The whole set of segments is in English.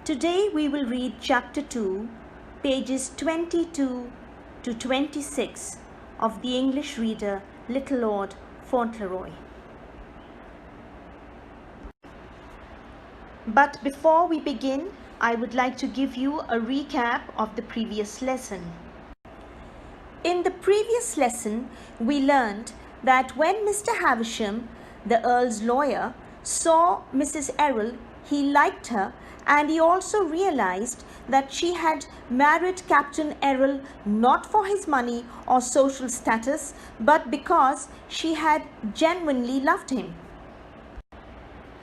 Today we will read Chapter 2, pages 22 to 26 of the English reader Little Lord Fauntleroy. But before we begin, I would like to give you a recap of the previous lesson. In the previous lesson, we learned that when Mr. Havisham, the Earl's lawyer, saw Mrs. Errol, he liked her, and he also realized that she had married Captain Errol not for his money or social status, but because she had genuinely loved him.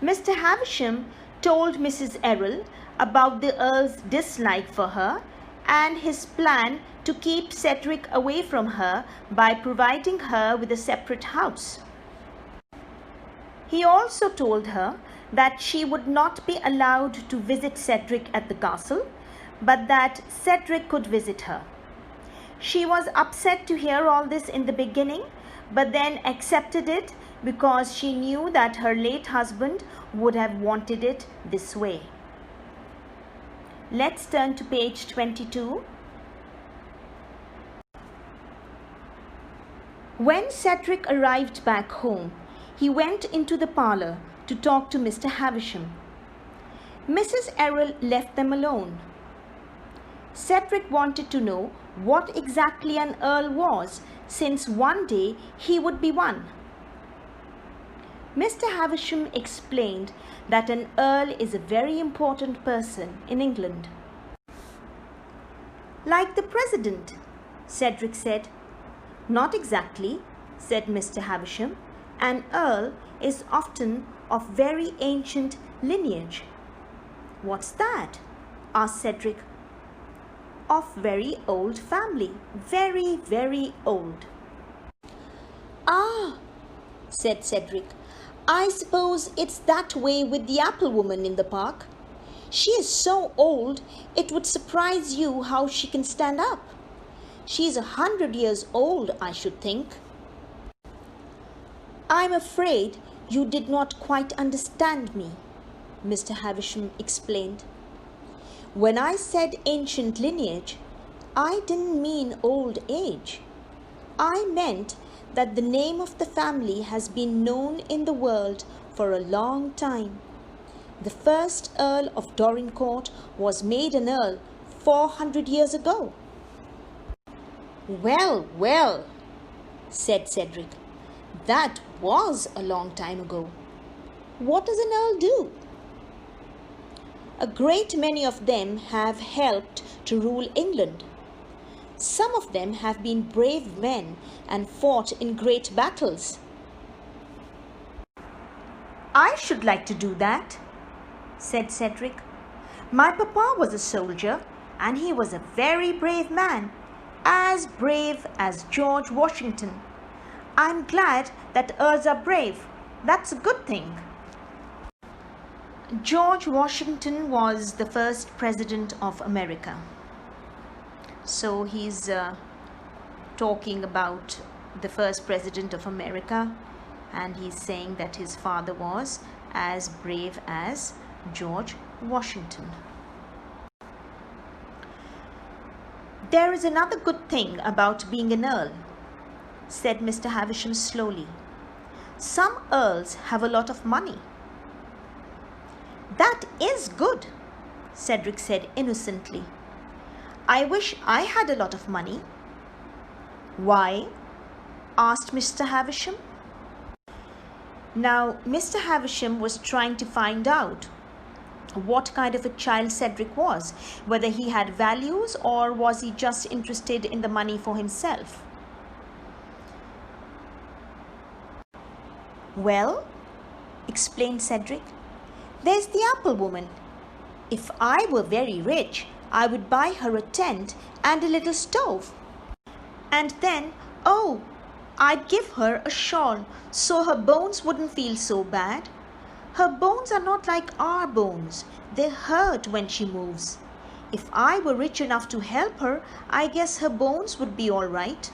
Mr. Havisham told Mrs. Errol about the Earl's dislike for her and his plan to keep Cedric away from her by providing her with a separate house. He also told her that she would not be allowed to visit Cedric at the castle, but that Cedric could visit her. She was upset to hear all this in the beginning, but then accepted it because she knew that her late husband would have wanted it this way. Let's turn to page 22. When Cedric arrived back home, he went into the parlour to talk to Mr. Havisham. Mrs. Errol left them alone. Cedric wanted to know what exactly an earl was, since one day he would be one. Mr. Havisham explained that an earl is a very important person in England. Like the president, Cedric said. Not exactly, said Mr. Havisham. An earl is often of very ancient lineage. What's that? Asked Cedric. Of very old family. Very, very old. Ah, said Cedric. I suppose it's that way with the apple woman in the park. She is so old, it would surprise you how she can stand up. She's 100 years old, I should think. I'm afraid you did not quite understand me, Mr. Havisham explained. When I said ancient lineage, I didn't mean old age. I meant that the name of the family has been known in the world for a long time. The first Earl of Dorincourt was made an earl 400 years ago. Well, well, said Cedric. That was a long time ago. What does an earl do? A great many of them have helped to rule England. Some of them have been brave men and fought in great battles. I should like to do that, said Cedric. My papa was a soldier, and he was a very brave man, as brave as George Washington. I'm glad that earls are brave. That's a good thing. George Washington was the first president of America. So he's talking about the first president of America, and he's saying that his father was as brave as George Washington. There is another good thing about being an earl, said Mr. Havisham slowly. Some earls have a lot of money. That is good, Cedric said innocently. I wish I had a lot of money. Why? Asked Mr. Havisham. Now, Mr. Havisham was trying to find out what kind of a child Cedric was, whether he had values or was he just interested in the money for himself. Well, explained Cedric, there's the apple woman. If I were very rich, I would buy her a tent and a little stove. And then, oh, I'd give her a shawl so her bones wouldn't feel so bad. Her bones are not like our bones. They hurt when she moves. If I were rich enough to help her, I guess her bones would be all right.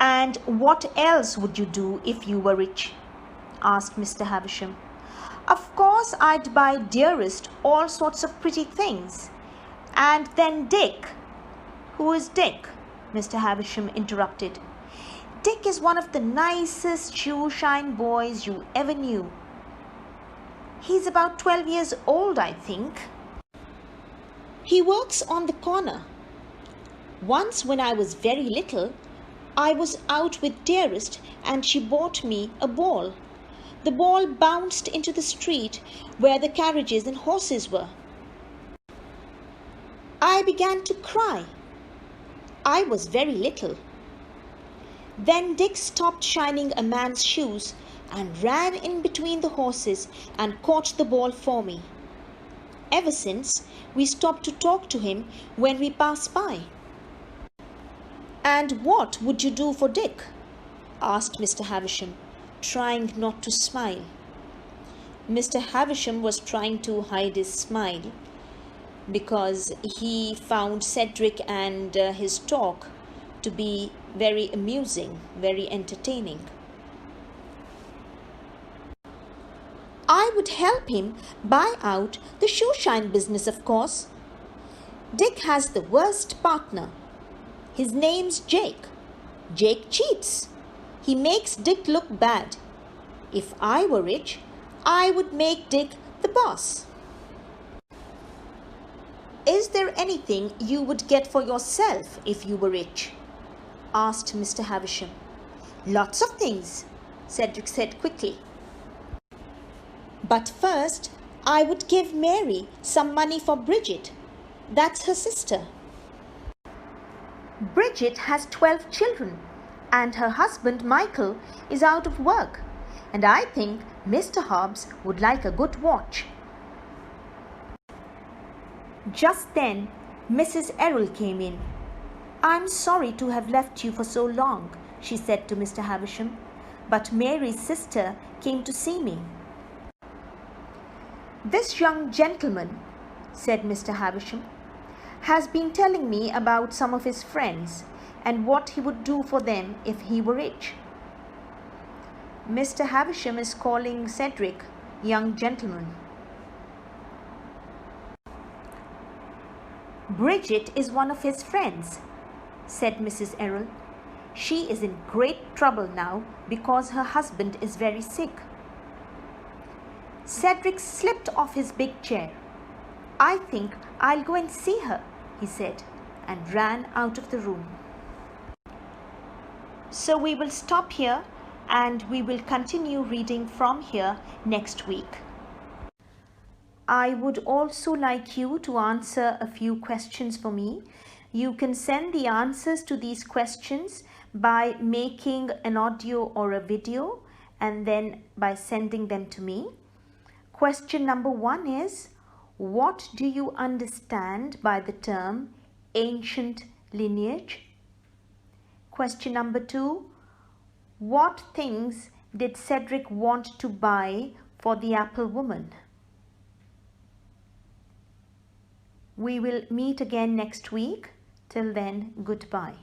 And what else would you do if you were rich? Asked Mr. Havisham. Of course I'd buy Dearest all sorts of pretty things. And then Dick. Who is Dick? Mr. Havisham interrupted. Dick is one of the nicest shoeshine boys you ever knew. He's about 12 years old, I think. He works on the corner. Once when I was very little, I was out with Dearest and she bought me a ball. The ball bounced into the street where the carriages and horses were. I began to cry. I was very little. Then Dick stopped shining a man's shoes and ran in between the horses and caught the ball for me. Ever since, we stopped to talk to him when we pass by. And what would you do for Dick? Asked Mr. Havisham, trying not to smile. Mr. Havisham was trying to hide his smile because he found Cedric and his talk to be very amusing, very entertaining. I would help him buy out the shoeshine business, of course. Dick has the worst partner. His name's Jake. Jake cheats. He makes Dick look bad. If I were rich, I would make Dick the boss. Is there anything you would get for yourself if you were rich? Asked Mr. Havisham. Lots of things, Cedric said quickly. But first, I would give Mary some money for Bridget. That's her sister. Bridget has 12 children, and her husband Michael is out of work, and I think Mr. Hobbs would like a good watch. Just then, Mrs. Errol came in. I'm sorry to have left you for so long, she said to Mr. Havisham, but Mary's sister came to see me. This young gentleman, said Mr. Havisham, has been telling me about some of his friends and what he would do for them if he were rich. Mr. Havisham is calling Cedric young gentleman. Bridget is one of his friends, said Mrs. Errol. She is in great trouble now because her husband is very sick. Cedric slipped off his big chair. I think I'll go and see her, he said, and ran out of the room. So we will stop here and we will continue reading from here next week. I would also like you to answer a few questions for me. You can send the answers to these questions by making an audio or a video and then by sending them to me. Question number 1 is, what do you understand by the term ancient lineage? Question number 2, what things did Cedric want to buy for the apple woman? We will meet again next week. Till then, goodbye.